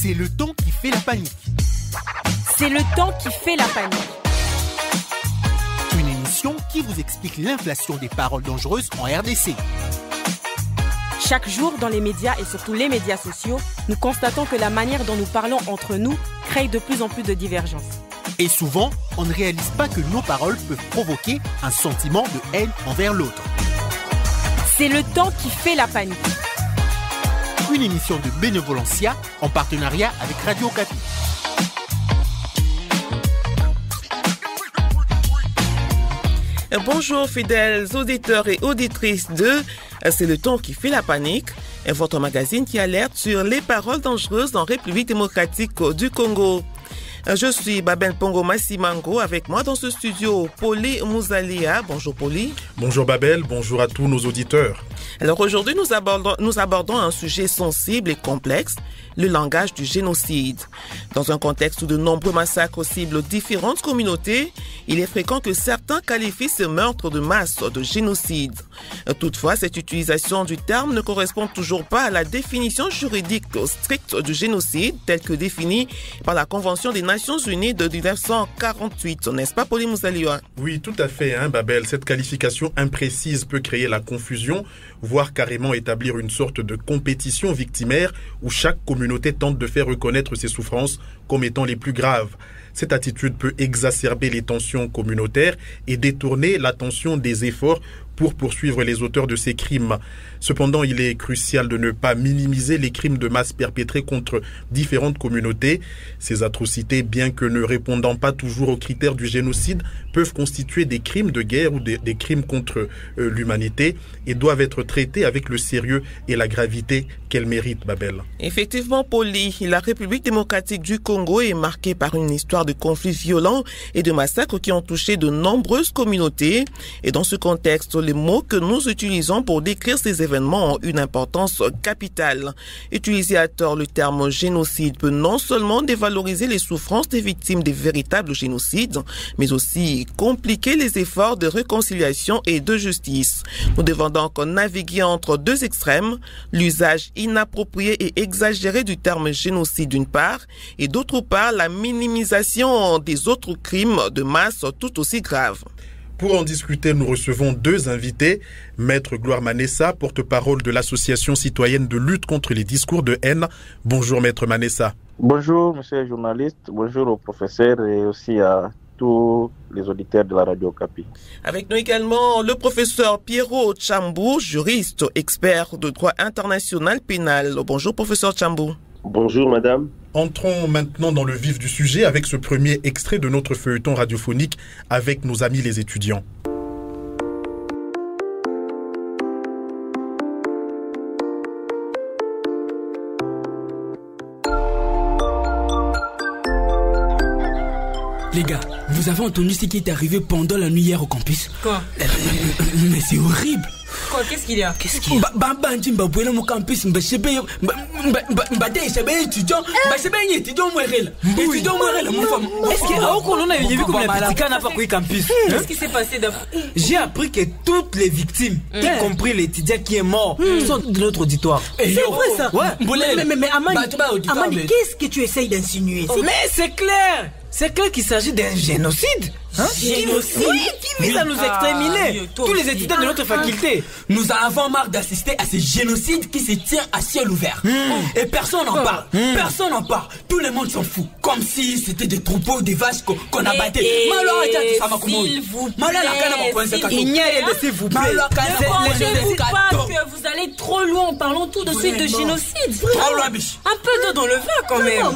C'est le temps qui fait la panique. C'est le temps qui fait la panique. Une émission qui vous explique l'inflation des paroles dangereuses en RDC. Chaque jour, dans les médias et surtout les médias sociaux, nous constatons que la manière dont nous parlons entre nous crée de plus en plus de divergences. Et souvent, on ne réalise pas que nos paroles peuvent provoquer un sentiment de haine envers l'autre. C'est le temps qui fait la panique. Une émission de Bénévolencia en partenariat avec Radio Okapi. Bonjour fidèles auditeurs et auditrices de C'est le temps qui fait la panique, votre magazine qui alerte sur les paroles dangereuses en République démocratique du Congo. Je suis Babel Pongo Massimango, avec moi dans ce studio Poli Mouzalia. Bonjour Poli. Bonjour Babel, bonjour à tous nos auditeurs. Alors aujourd'hui nous abordons un sujet sensible et complexe, le langage du génocide. Dans un contexte où de nombreux massacres ciblent différentes communautés, il est fréquent que certains qualifient ce meurtre de masse de génocide. Toutefois, cette utilisation du terme ne correspond toujours pas à la définition juridique stricte du génocide telle que définie par la Convention des Nations Unies de 1948, n'est-ce pas Poli Mouzalia? Oui, tout à fait, Babel. Cette qualification imprécise peut créer la confusion, voire carrément établir une sorte de compétition victimaire où chaque communauté tente de faire reconnaître ses souffrances comme étant les plus graves. Cette attitude peut exacerber les tensions communautaires et détourner l'attention des efforts pour poursuivre les auteurs de ces crimes. Cependant, il est crucial de ne pas minimiser les crimes de masse perpétrés contre différentes communautés. Ces atrocités, bien que ne répondant pas toujours aux critères du génocide, peuvent constituer des crimes de guerre ou des crimes contre l'humanité et doivent être traités avec le sérieux et la gravité qu'elles méritent, Babel. Effectivement, Poli, la République démocratique du Congo est marquée par une histoire de conflits violents et de massacres qui ont touché de nombreuses communautés. Et dans ce contexte, les mots que nous utilisons pour décrire ces événements ont une importance capitale. Utiliser à tort le terme génocide peut non seulement dévaloriser les souffrances des victimes des véritables génocides, mais aussi compliquer les efforts de réconciliation et de justice. Nous devons donc naviguer entre deux extrêmes, l'usage inapproprié et exagéré du terme génocide d'une part, et d'autre part la minimisation des autres crimes de masse tout aussi graves. Pour en discuter, nous recevons deux invités. Maître Gloire Manessa, porte-parole de l'Association citoyenne de lutte contre les discours de haine. Bonjour Maître Manessa. Bonjour monsieur le journaliste, bonjour aux professeurs et aussi à tous les auditeurs de la Radio Okapi. Avec nous également le professeur Pierrot Tchambou, juriste, expert de droit international pénal. Bonjour professeur Tchambou. Bonjour madame. Entrons maintenant dans le vif du sujet avec ce premier extrait de notre feuilleton radiophonique avec nos amis les étudiants. Les gars, vous avez entendu ce qui est arrivé pendant la nuit hier au campus? Quoi? Mais c'est horrible. Quoi? Qu'est-ce qu'il y a? Qu'est-ce qu'il y a? Mon campus, étudiant, Est-ce qu'il s'est passé d'abord? J'ai appris que toutes les victimes, y compris l'étudiant qui est mort, sont de notre auditoire. C'est vrai ça? Ouais. Mais Amani, qu'est-ce que tu essayes d'insinuer? Mais c'est clair! C'est clair qu'il s'agit d'un génocide. Génocide? Oui, qui vise à nous exterminer. Tous les étudiants de notre faculté. Nous en avons marre d'assister à ce génocide qui se tient à ciel ouvert. Et personne n'en parle. Personne n'en parle. Tout le monde s'en fout. Comme si c'était des troupeaux, des vaches qu'on abattait. S'il vous plaît. Il n'y a rien de s'il vous plaît. Ne pensez-vous pas que vous allez trop loin en parlant tout de suite de génocide? Un peu d'eau dans le vin quand même.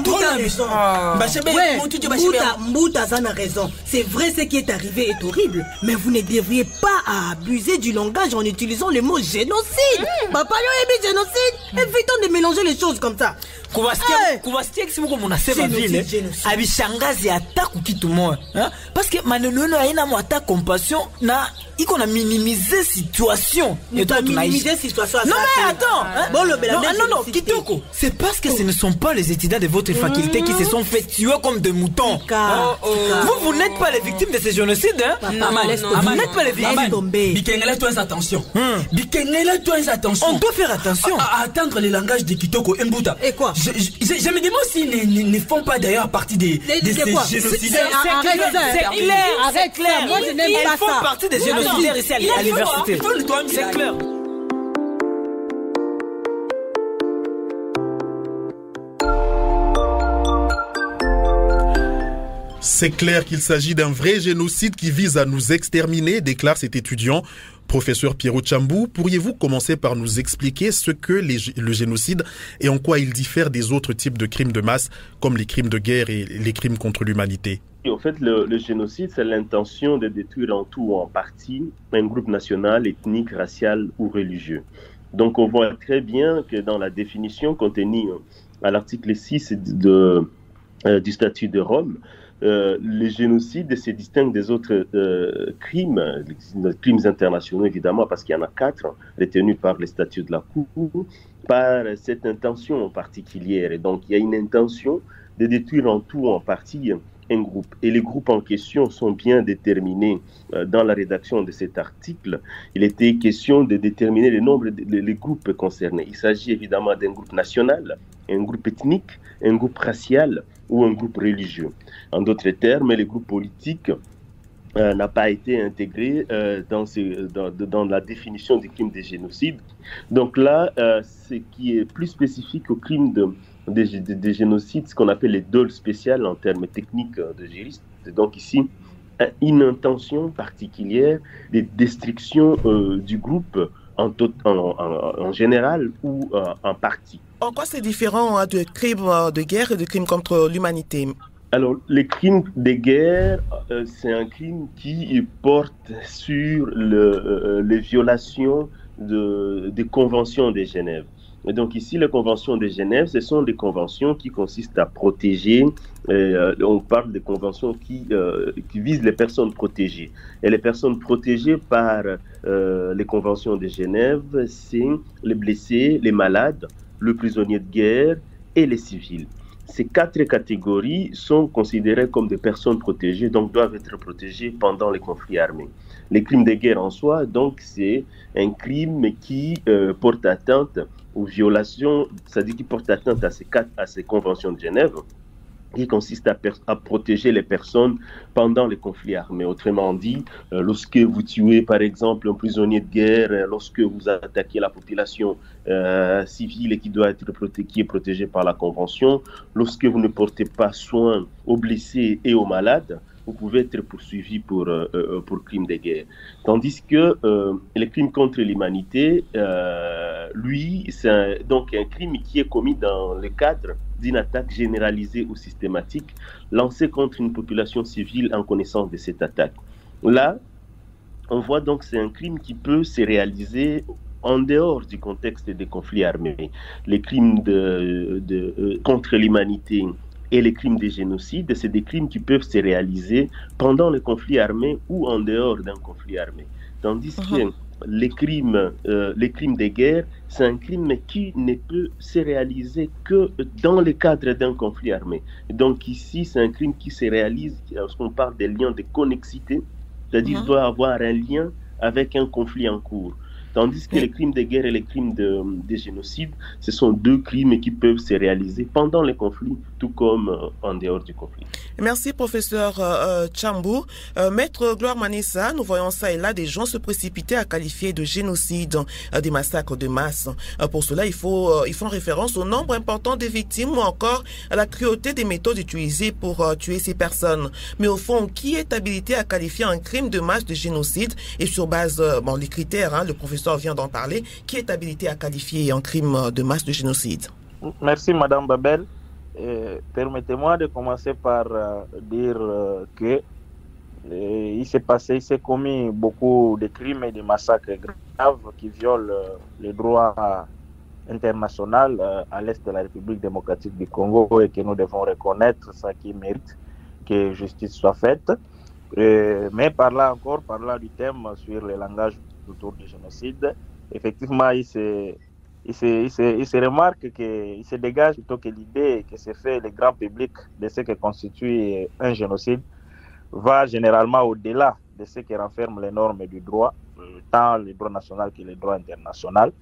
Mbouta a raison. C'est vrai, ce qui est arrivé est horrible. Mais vous ne devriez pas abuser du langage en utilisant le mot génocide. Papa, génocide. Évitons de mélanger les choses comme ça. Kuvasikia kisi muko munasema vile abishangazi hata attaque qui tout le monde parce que maneno haina mwata compassion na iko na minimiser situation et toi minimiser situation non mais attends non kitoko c'est parce que ce ne sont pas les étudiants de votre faculté qui se sont fait tuer comme des moutons vous n'êtes pas les victimes de ce génocide vous n'êtes pas les victimes Bikengela toi attention Bikengela toi attention on doit faire attention à attendre le langage de Kitoko Mbuta et quoi je me demande s'ils ne font pas d'ailleurs partie des génocidaires c'est clair moi je n'aime pas ça ils font partie des génocidaires ici à l'université c'est clair. C'est clair qu'il s'agit d'un vrai génocide qui vise à nous exterminer, déclare cet étudiant. Professeur Pierrot Chambou, pourriez-vous commencer par nous expliquer ce que le génocide et en quoi il diffère des autres types de crimes de masse, comme les crimes de guerre et les crimes contre l'humanité? En fait, le génocide, c'est l'intention de détruire en tout ou en partie un groupe national, ethnique, racial ou religieux. Donc on voit très bien que dans la définition contenue à l'article 6 du statut de Rome, le génocide se distingue des autres crimes, les crimes internationaux évidemment, parce qu'il y en a 4 retenus par les statuts de la Cour, par cette intention particulière. Et donc il y a une intention de détruire en tout ou en partie un groupe. Et les groupes en question sont bien déterminés dans la rédaction de cet article. Il était question de déterminer le nombre des groupes concernés. Il s'agit évidemment d'un groupe national, un groupe ethnique, un groupe racial ou un groupe religieux. En d'autres termes, les groupes politiques n'a pas été intégré dans la définition du crime de génocide. Donc là, ce qui est plus spécifique au crime de génocide, ce qu'on appelle les dôles spéciales en termes techniques de juristes. C'est donc ici une intention particulière de destruction du groupe en général ou en partie. En quoi c'est différent de crimes de guerre et de crimes contre l'humanité? Alors, les crimes de guerre, c'est un crime qui porte sur les violations des conventions de Genève. Et donc ici, les conventions de Genève, ce sont des conventions qui consistent à protéger, on parle de conventions qui visent les personnes protégées. Et les personnes protégées par les conventions de Genève, c'est les blessés, les malades, le prisonnier de guerre et les civils. Ces 4 catégories sont considérées comme des personnes protégées, donc doivent être protégées pendant les conflits armés. Les crimes de guerre en soi, donc, c'est un crime qui porte atteinte aux violations, c'est-à-dire qui porte atteinte à ces conventions de Genève, qui consiste à protéger les personnes pendant les conflits armés. Autrement dit, lorsque vous tuez par exemple un prisonnier de guerre, lorsque vous attaquez la population civile et qui est protégée par la Convention, lorsque vous ne portez pas soin aux blessés et aux malades, vous pouvez être poursuivi pour crimes de guerre. Tandis que les crimes contre l'humanité, lui, c'est donc un crime qui est commis dans le cadre d'une attaque généralisée ou systématique lancée contre une population civile en connaissance de cette attaque. Là, on voit donc que c'est un crime qui peut se réaliser en dehors du contexte des conflits armés. Les crimes contre l'humanité et les crimes de génocide, c'est des crimes qui peuvent se réaliser pendant les conflits armés ou en dehors d'un conflit armé. Tandis que les crimes de guerre, c'est un crime qui ne peut se réaliser que dans le cadre d'un conflit armé. Donc ici, c'est un crime qui se réalise lorsqu'on parle des liens de connexité, c'est-à-dire qu'il doit avoir un lien avec un conflit en cours. Tandis que les crimes de guerre et les crimes de génocide, ce sont 2 crimes qui peuvent se réaliser pendant les conflits, tout comme en dehors du conflit. Merci, professeur Chambou. Maître Gloire Manessa, nous voyons ça et là des gens se précipiter à qualifier de génocide des massacres de masse. Pour cela, ils font référence au nombre important des victimes ou encore à la cruauté des méthodes utilisées pour tuer ces personnes. Mais au fond, qui est habilité à qualifier un crime de masse de génocide? Et sur base, les critères, le professeur vient d'en parler, qui est habilité à qualifier un crime de masse de génocide? Merci, Madame Babel. Permettez-moi de commencer par dire que il s'est commis beaucoup de crimes et de massacres graves qui violent le droit international à l'est de la République démocratique du Congo et que nous devons reconnaître, ça qui mérite que justice soit faite. Mais par là du thème sur les langages autour du génocide, effectivement, il se remarque qu'il se dégage plutôt que l'idée que se fait le grand public de ce que constitue un génocide va généralement au-delà de ce que renferment les normes du droit, tant le droit national que le droit international.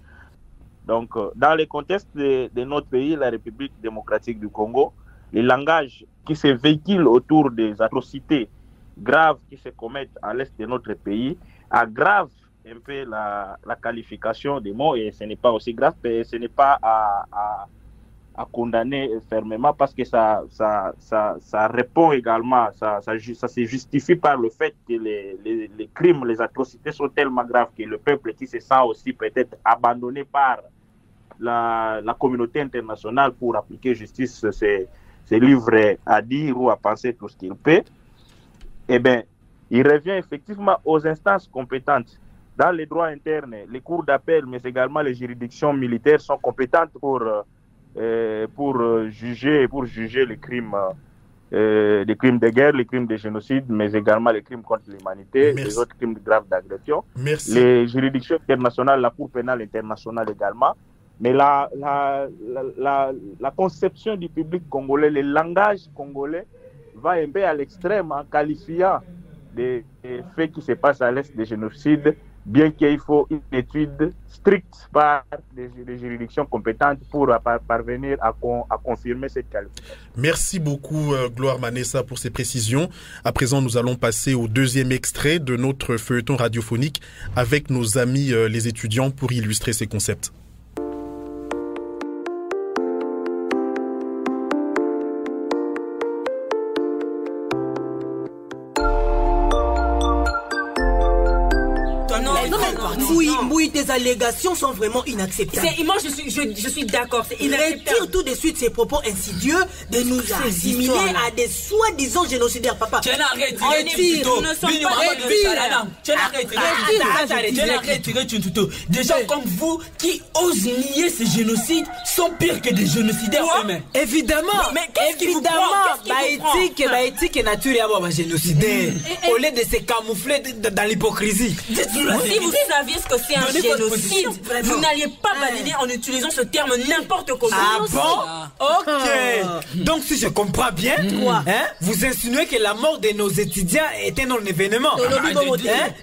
Donc, dans le contexte de notre pays, la République démocratique du Congo, les langages qui se véhiculent autour des atrocités graves qui se commettent à l'est de notre pays aggravent un peu la qualification des mots, et ce n'est pas aussi grave, mais ce n'est pas à condamner fermement, parce que ça répond également, ça se justifie par le fait que les crimes, les atrocités sont tellement graves que le peuple qui se sent aussi peut-être abandonné par la communauté internationale pour appliquer justice se livre à dire ou à penser tout ce qu'il peut. Eh bien, il revient effectivement aux instances compétentes. Dans les droits internes, les cours d'appel, mais également les juridictions militaires sont compétentes pour juger les crimes de guerre, les crimes de génocide, mais également les crimes contre l'humanité, les autres crimes graves d'agression. Les juridictions internationales, la Cour pénale internationale également. Mais la conception du public congolais, le langage congolais va un peu à l'extrême en qualifiant des faits qui se passent à l'est des génocides, bien qu'il faut une étude stricte par des juridictions compétentes pour parvenir à confirmer cette qualification. Merci beaucoup, Gloire Manessa, pour ces précisions. À présent, nous allons passer au deuxième extrait de notre feuilleton radiophonique avec nos amis les étudiants pour illustrer ces concepts. Oui, tes allégations sont vraiment inacceptables. Moi, je suis d'accord, c'est inacceptable. Retire tout de suite ces propos insidieux de nous assimiler à des soi-disant génocidaires, papa. Des gens comme vous qui osent nier ces génocides sont pires que des génocidaires eux-mêmes. Évidemment. Mais qu'est-ce qui vous prend? Baïtique nature à génocidaire. Au lieu de se camoufler dans l'hypocrisie. Si vous saviez ce que c'est un génocide, vous n'alliez pas valider en utilisant ce terme n'importe comment. Ah bon? Ok. Donc si je comprends bien, vous insinuez que la mort de nos étudiants était un événement.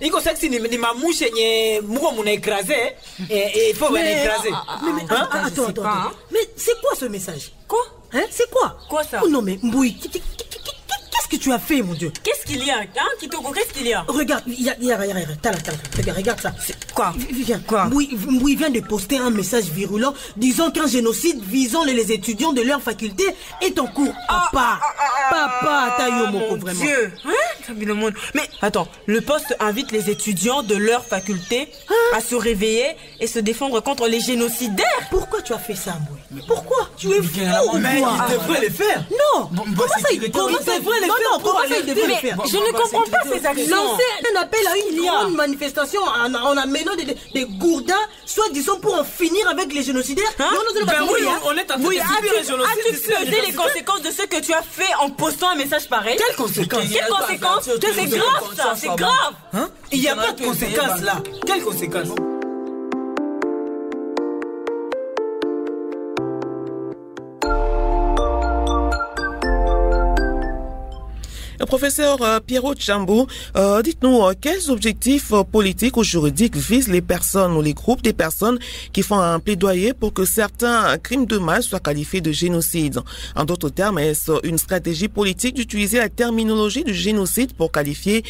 Il faut que si ni ma mouche ni mon écrasé, il faut l'écraser. Attends. Mais c'est quoi ce message? Quoi? C'est quoi? Quoi ça? Oh non mais Mbouy, qu'est-ce que tu as fait, mon Dieu? Qu'est-ce qu'il y a, Kitoko? Qu'est-ce qu'il y a? Regarde, regarde ça. Quoi? Quoi? Mbouy vient de poster un message virulent disant qu'un génocide visant les étudiants de leur faculté est en cours. Papa, Taïomoko, vraiment. Dieu, le monde. Mais attends, le poste invite les étudiants de leur faculté à se réveiller et se défendre contre les génocidaires. Pourquoi tu as fait ça, Mbouy? Pourquoi? Tu es fou, mais il devrait les faire. Non. Comment ça, il devrait les faire? Je ne comprends pas ces actions. Lancer un appel à une grande manifestation en amenant des gourdins, soi-disant pour en finir avec les génocidaires. On est en train de subir les génocides. As-tu pesé les conséquences de ce que tu as fait en postant un message pareil? Quelles conséquences? C'est grave ça, c'est grave. Il n'y a pas de conséquences là. Quelles conséquences? Professeur Pierrot Tchambou, dites-nous quels objectifs politiques ou juridiques visent les personnes ou les groupes des personnes qui font un plaidoyer pour que certains crimes de masse soient qualifiés de génocide. En d'autres termes, est-ce une stratégie politique d'utiliser la terminologie du génocide pour qualifier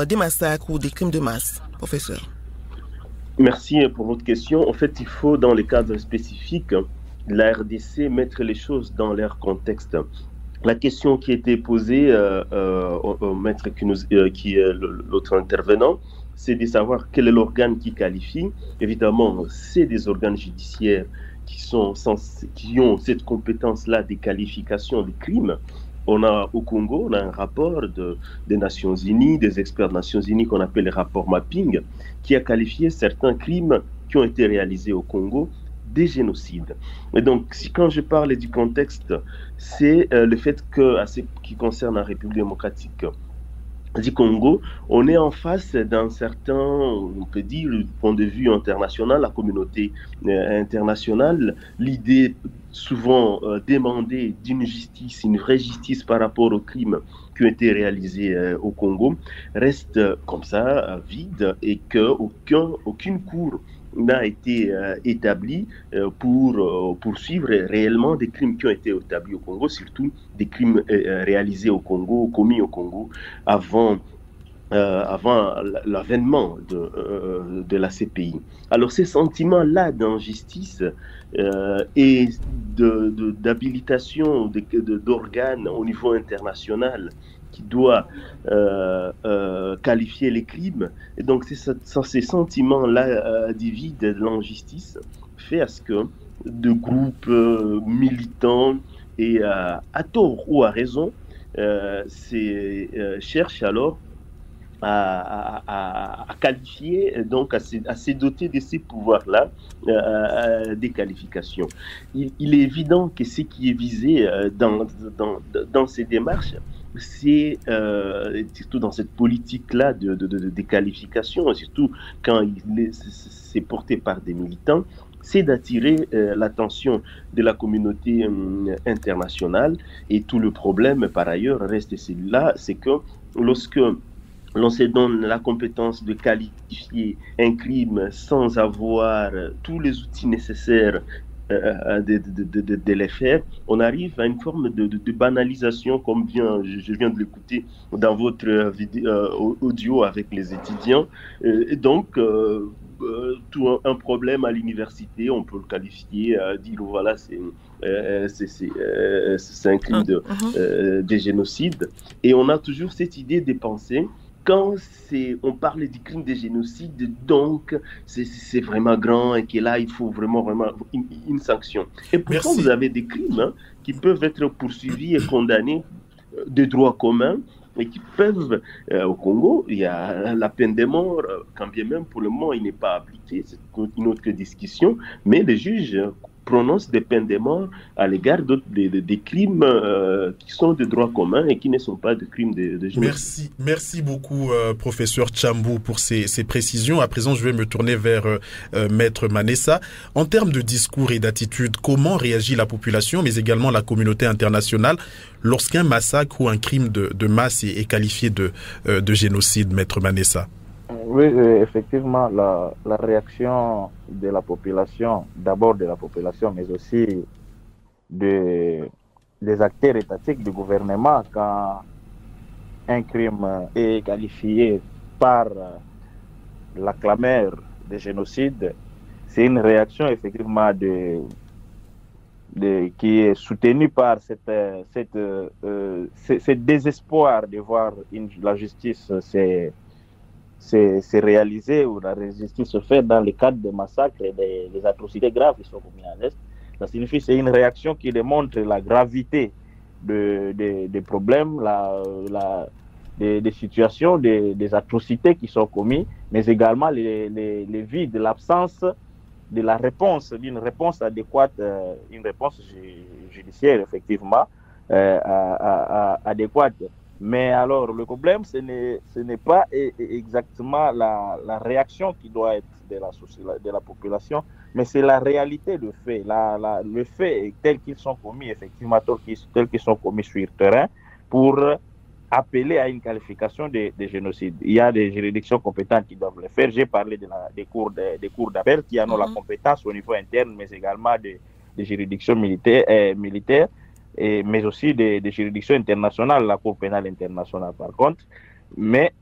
des massacres ou des crimes de masse? Professeur. Merci pour votre question. En fait, il faut, dans les cadres spécifiques, la RDC mettre les choses dans leur contexte. La question qui a été posée au maître qui est l'autre intervenant, c'est de savoir quel est l'organe qui qualifie. Évidemment, c'est des organes judiciaires qui ont cette compétence-là des qualifications des crimes. On a au Congo, on a un rapport des Nations Unies, des experts des Nations Unies qu'on appelle le rapport mapping, qui a qualifié certains crimes qui ont été réalisés au Congo des génocides. Et donc, quand je parle du contexte, c'est le fait que, à ce qui concerne la République démocratique du Congo, on est en face d'un certain, on peut dire, du point de vue international, la communauté internationale, l'idée souvent demandée d'une justice, une vraie justice par rapport aux crimes qui ont été réalisés au Congo, reste comme ça, vide, et qu'aucune cour n'a été établi pour poursuivre réellement des crimes qui ont été établis au Congo, surtout des crimes réalisés au Congo, commis au Congo, avant l'avènement de la CPI. Alors ces sentiments-là d'injustice et d'habilitation d'organes au niveau international qui doit qualifier les crimes. Et donc, ces sentiments-là divisent de l'injustice fait à ce que de groupes militants, et à tort ou à raison, cherchent alors à qualifier, donc à se doter de ces pouvoirs-là des qualifications. Il est évident que ce qui est visé dans ces démarches, c'est surtout dans cette politique-là de qualification, surtout quand c'est porté par des militants, c'est d'attirer l'attention de la communauté internationale. Et tout le problème, par ailleurs, reste celui-là, c'est que lorsque l'on se donne la compétence de qualifier un crime sans avoir tous les outils nécessaires de les faire, on arrive à une forme de banalisation, comme je viens de l'écouter dans votre audio avec les étudiants. Et donc, tout un problème à l'université, on peut le qualifier, dire voilà, c'est un crime de génocide. Et on a toujours cette idée de penser, quand on parle du crime de génocide, donc c'est vraiment grand et que là, il faut vraiment une sanction. Et pourtant, vous avez des crimes qui peuvent être poursuivis et condamnés de droit commun et qui peuvent, au Congo, il y a la peine de mort, quand bien même pour le moment, il n'est pas appliqué, c'est une autre discussion, mais les juges prononcent des peines de mort à l'égard des crimes qui sont de droit commun et qui ne sont pas des crimes de génocide. Merci beaucoup, professeur Tchambou, pour ces précisions. À présent, je vais me tourner vers Maître Manessa. En termes de discours et d'attitude, comment réagit la population, mais également la communauté internationale, lorsqu'un massacre ou un crime de masse est qualifié de génocide, Maître Manessa? Oui, effectivement, la réaction de la population, d'abord de la population, mais aussi des acteurs étatiques du gouvernement, quand un crime est qualifié par la clameur de génocide, c'est une réaction effectivement qui est soutenue par ce désespoir de voir la justice c'est réalisé, ou la justice se fait dans le cadre des massacres et des atrocités graves qui sont commises à l'Est. Ça signifie que c'est une réaction qui démontre la gravité des problèmes, des situations, des atrocités qui sont commises, mais également les vides, l'absence de la réponse, d'une réponse adéquate, une réponse judiciaire effectivement adéquate. Mais alors, le problème, ce n'est pas exactement la réaction qui doit être de la population, mais c'est la réalité, le fait. Le fait tel qu'ils sont commis, effectivement, tels qu'ils sont commis sur le terrain, pour appeler à une qualification de génocide. Il y a des juridictions compétentes qui doivent le faire. J'ai parlé des cours d'appel qui en ont la compétence au niveau interne, mais également des juridictions militaires, mais aussi des juridictions internationales, la Cour pénale internationale par contre. Mais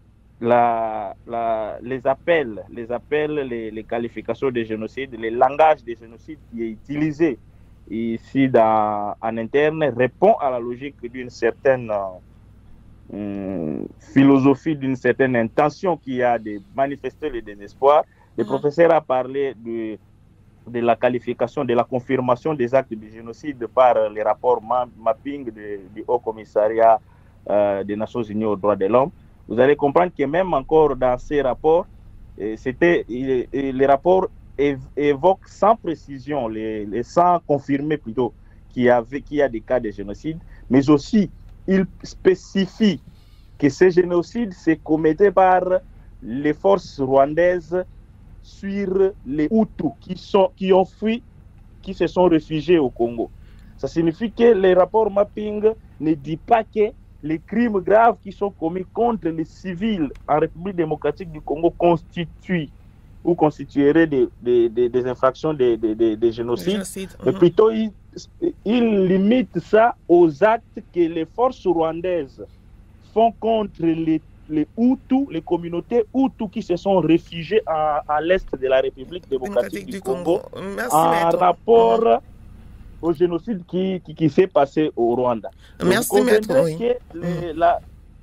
les appels, les qualifications de génocide, le langage de génocide qui est utilisé ici en interne répond à la logique d'une certaine philosophie, d'une certaine intention qui a de manifester le désespoir. Le professeur a parlé de la qualification, de la confirmation des actes de génocide par les rapports mapping du Haut Commissariat des Nations Unies aux droits de l'homme. Vous allez comprendre que même encore dans ces rapports, les rapports évoque sans précision, sans confirmer plutôt qu'il y a des cas de génocide, mais aussi il spécifie que ces génocides se commettaient par les forces rwandaises sur les Hutus qui ont fui, qui se sont réfugiés au Congo. Ça signifie que les rapports mapping ne disent pas que les crimes graves qui sont commis contre les civils en République démocratique du Congo constitueraient des infractions de génocide. Mais plutôt, il limite ça aux actes que les forces rwandaises font contre les Hutus, les communautés Hutus qui se sont réfugiées à l'est de la République démocratique du Congo. Merci, en rapport au génocide qui s'est passé au Rwanda. Merci, maître. Que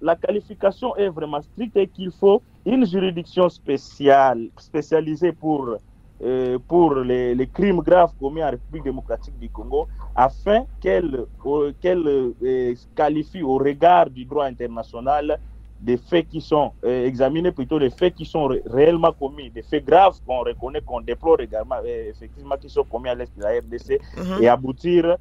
la qualification est vraiment stricte et qu'il faut une juridiction spécialisée pour les crimes graves commis en République démocratique du Congo afin qu'elle qualifie au regard du droit international des faits qui sont examinés, plutôt des faits qui sont réellement commis, des faits graves qu'on reconnaît, qu'on déplore également, effectivement, qui sont commis à l'est de la RDC, et aboutir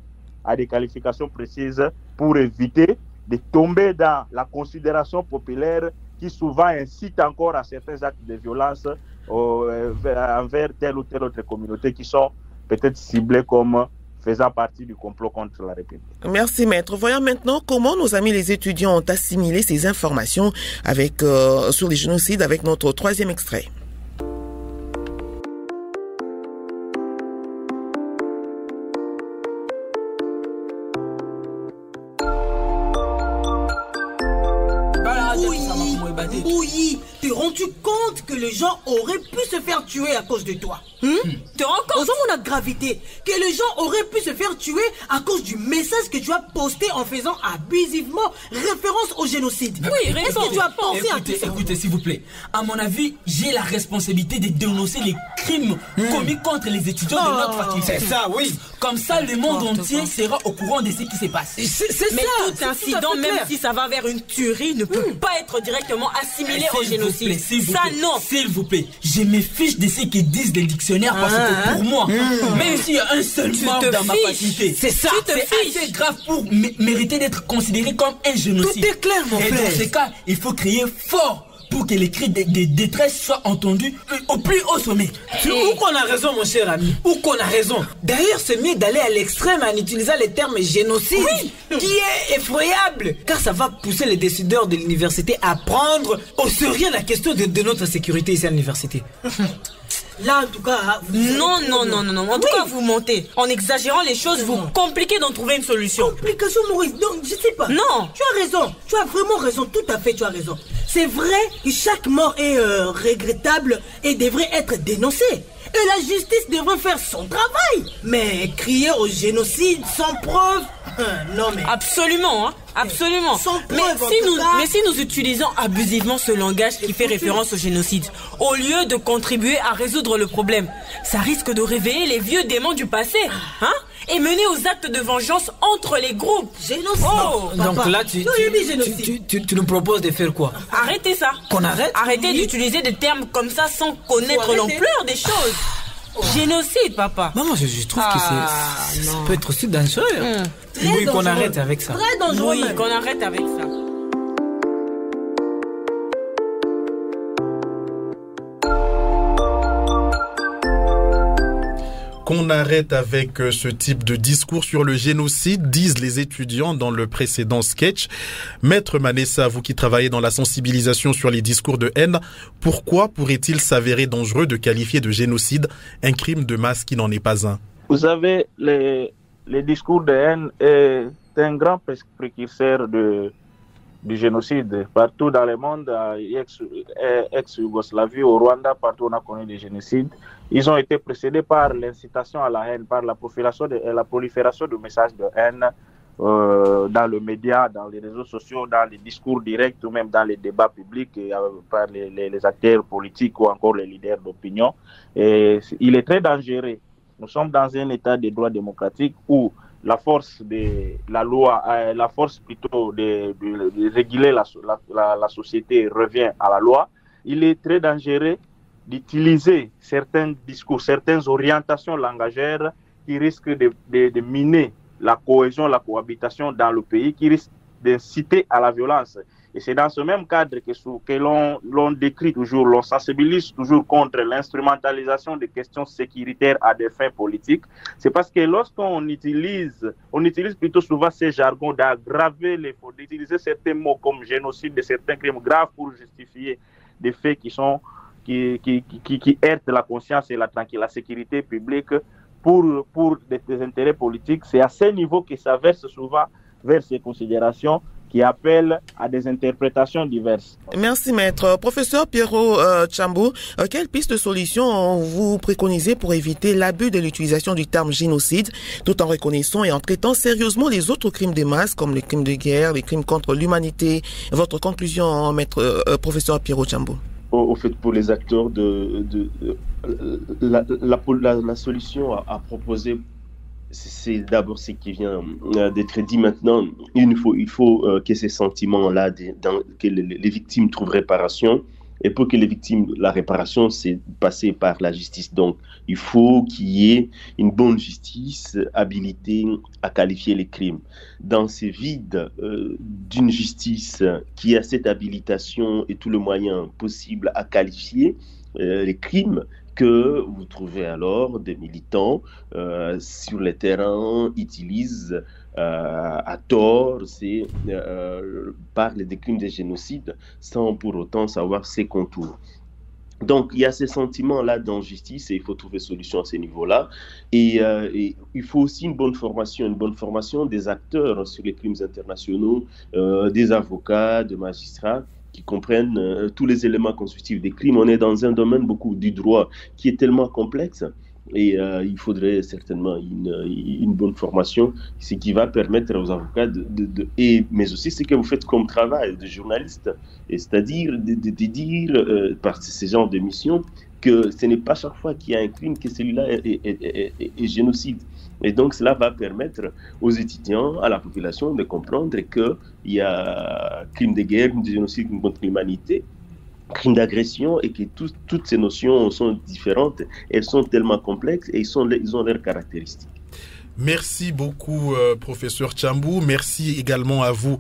à des qualifications précises pour éviter de tomber dans la considération populaire qui souvent incite encore à certains actes de violence envers telle ou telle autre communauté qui sont peut-être ciblées comme faisant partie du complot contre la République. Merci, maître. Voyons maintenant comment nos amis les étudiants ont assimilé ces informations sur les génocides avec notre troisième extrait. Oui, te rends-tu compte que les gens auraient pu se faire tuer à cause de toi? Te rends compte? Osons la gravité, que les gens auraient pu se faire tuer à cause du message que tu as posté en faisant abusivement référence au génocide. Oui, est-ce que tu as pensé à tout ça? Écoutez, s'il vous plaît. À mon avis, j'ai la responsabilité de dénoncer les crimes commis contre les étudiants de notre faculté. C'est ça, oui. Comme ça, le monde entier sera au courant de ce qui se passe. Mais tout incident, même si ça va vers une tuerie, ne peut pas être directement assimilé au génocide. Ça, non. S'il vous plaît, je me fiche de ce que disent les dictionnaires parce que pour moi, même s'il y a un seul mort dans ma faculté, c'est ça. C'est assez grave pour mériter d'être considéré comme un génocide. Tout est clair, mon frère. Et dans ce cas, il faut crier fort pour que les cris de détresse soient entendus au plus haut sommet. Où qu'on a raison, mon cher ami, où qu'on a raison. D'ailleurs, c'est mieux d'aller à l'extrême en utilisant le terme génocide, qui est effroyable, car ça va pousser les décideurs de l'université à prendre au sérieux la question de notre sécurité ici à l'université. Là, en tout cas... Non. En tout cas, vous mentez. En exagérant les choses, vous compliquez d'en trouver une solution. Complication, Maurice. Donc, je sais pas. Non. Tu as raison. Tu as vraiment raison. Tout à fait, tu as raison. C'est vrai que chaque mort est regrettable et devrait être dénoncée. Et la justice devrait faire son travail. Mais crier au génocide sans preuve... non, mais... Absolument, absolument. Mais si nous utilisons abusivement ce langage qui fait référence au génocide, au lieu de contribuer à résoudre le problème, ça risque de réveiller les vieux démons du passé, et mener aux actes de vengeance entre les groupes. Génocide. Donc là, tu nous proposes de faire quoi? Arrêtez ça. Qu'on arrête? Arrêtez d'utiliser des termes comme ça sans connaître l'ampleur des choses. Génocide, papa. Maman, je trouve que ça peut être aussi dangereux. Oui, qu'on arrête avec ça. Très dangereux. Oui, qu'on arrête avec ça. Qu'on arrête avec ce type de discours sur le génocide, disent les étudiants dans le précédent sketch. Maître Manessa, vous qui travaillez dans la sensibilisation sur les discours de haine, pourquoi pourrait-il s'avérer dangereux de qualifier de génocide un crime de masse qui n'en est pas un? Vous savez, les discours de haine est un grand précurseur du génocide. Partout dans le monde, ex-Yougoslavie, au Rwanda, partout on a connu des génocides. Ils ont été précédés par l'incitation à la haine, par la prolifération de messages de haine dans le média, dans les réseaux sociaux, dans les discours directs ou même dans les débats publics par les acteurs politiques ou encore les leaders d'opinion. Et il est très dangereux. Nous sommes dans un état de droit démocratique où la force de la loi, la force plutôt de réguler la société revient à la loi. Il est très dangereux d'utiliser certains discours, certaines orientations langagères qui risquent de miner la cohésion, la cohabitation dans le pays, qui risquent d'inciter à la violence. Et c'est dans ce même cadre que l'on décrit toujours, l'on sensibilise toujours contre l'instrumentalisation des questions sécuritaires à des fins politiques. C'est parce que lorsqu'on utilise plutôt souvent ces jargons d'aggraver les fautes, d'utiliser certains mots comme génocide, de certains crimes graves pour justifier des faits qui heurtent la conscience et la sécurité publique pour des intérêts politiques. C'est à ce niveau que ça verse souvent vers ces considérations qui appellent à des interprétations diverses. Merci maître. Professeur Pierrot Tchambou, quelle piste de solution vous préconisez pour éviter l'abus de l'utilisation du terme génocide, tout en reconnaissant et en traitant sérieusement les autres crimes de masse comme les crimes de guerre, les crimes contre l'humanité? Votre conclusion, maître professeur Pierrot Tchambou? Au fait, pour les acteurs, la solution à proposer, c'est d'abord ce qui vient d'être dit maintenant. Il faut que ces sentiments-là, que les victimes trouvent réparation. Et pour que les victimes, la réparation, c'est passer par la justice. Donc, il faut qu'il y ait une bonne justice habilitée à qualifier les crimes. Dans ces vides d'une justice qui a cette habilitation et tout le moyen possible à qualifier les crimes, que vous trouvez alors des militants sur le terrain utilisent à tort parlent des crimes de génocide sans pour autant savoir ses contours. Donc, il y a ces sentiments-là d'injustice et il faut trouver solution à ces niveaux-là. Et il faut aussi une bonne formation des acteurs sur les crimes internationaux, des avocats, des magistrats, qui comprennent tous les éléments constitutifs des crimes. On est dans un domaine du droit qui est tellement complexe et il faudrait certainement une bonne formation, ce qui va permettre aux avocats mais aussi ce que vous faites comme travail de journaliste, c'est-à-dire de dire par ce genre de mission que ce n'est pas chaque fois qu'il y a un crime que celui-là est génocide. Et donc, cela va permettre aux étudiants, à la population, de comprendre qu'il y a crime de guerre, crime de génocide, crime contre l'humanité, crime d'agression, et que toutes ces notions sont différentes, elles sont tellement complexes et ils ont leurs caractéristiques. Merci beaucoup, professeur Tchambou. Merci également à vous,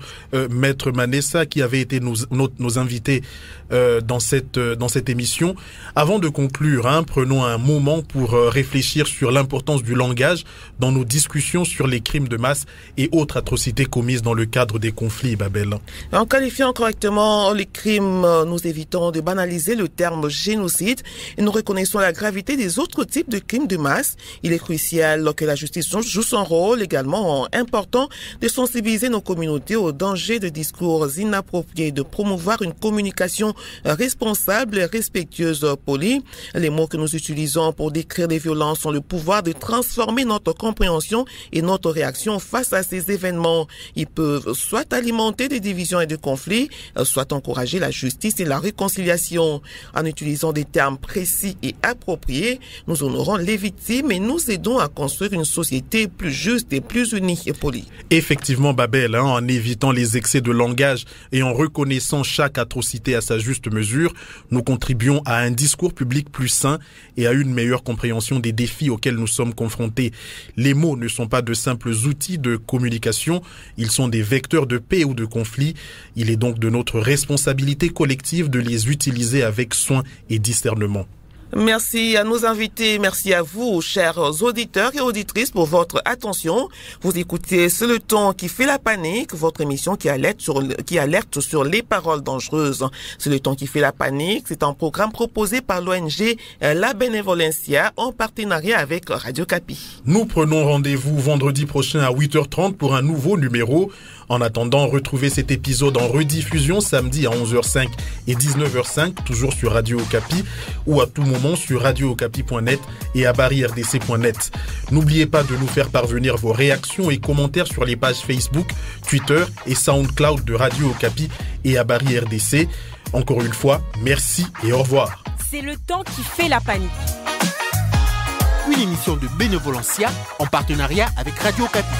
maître Manessa, qui avait été nos invités dans cette émission. Avant de conclure, prenons un moment pour réfléchir sur l'importance du langage dans nos discussions sur les crimes de masse et autres atrocités commises dans le cadre des conflits, Babel. En qualifiant correctement les crimes, nous évitons de banaliser le terme génocide et nous reconnaissons la gravité des autres types de crimes de masse. Il est crucial que la justice joue son rôle également important de sensibiliser nos communautés aux dangers de discours inappropriés, de promouvoir une communication responsable et respectueuse, polie. Les mots que nous utilisons pour décrire les violences ont le pouvoir de transformer notre compréhension et notre réaction face à ces événements. Ils peuvent soit alimenter des divisions et des conflits, soit encourager la justice et la réconciliation. En utilisant des termes précis et appropriés, nous honorons les victimes et nous aidons à construire une société plus juste et plus unie et polie. Effectivement, Babel, en évitant les excès de langage et en reconnaissant chaque atrocité à sa juste mesure, nous contribuons à un discours public plus sain et à une meilleure compréhension des défis auxquels nous sommes confrontés. Les mots ne sont pas de simples outils de communication, ils sont des vecteurs de paix ou de conflit. Il est donc de notre responsabilité collective de les utiliser avec soin et discernement. Merci à nos invités, merci à vous, chers auditeurs et auditrices, pour votre attention. Vous écoutez C'est le temps qui fait la panique, votre émission qui alerte sur les paroles dangereuses. C'est le temps qui fait la panique, c'est un programme proposé par l'ONG La Benevolencia en partenariat avec Radio Capi. Nous prenons rendez-vous vendredi prochain à 8h30 pour un nouveau numéro. En attendant, retrouvez cet épisode en rediffusion samedi à 11h05 et 19h05, toujours sur Radio Okapi ou à tout moment sur radiookapi.net et à barirdc.net. N'oubliez pas de nous faire parvenir vos réactions et commentaires sur les pages Facebook, Twitter et SoundCloud de Radio Okapi et à Bari RDC. Encore une fois, merci et au revoir. C'est le temps qui fait la panique. Une émission de Benevolencia en partenariat avec Radio Okapi.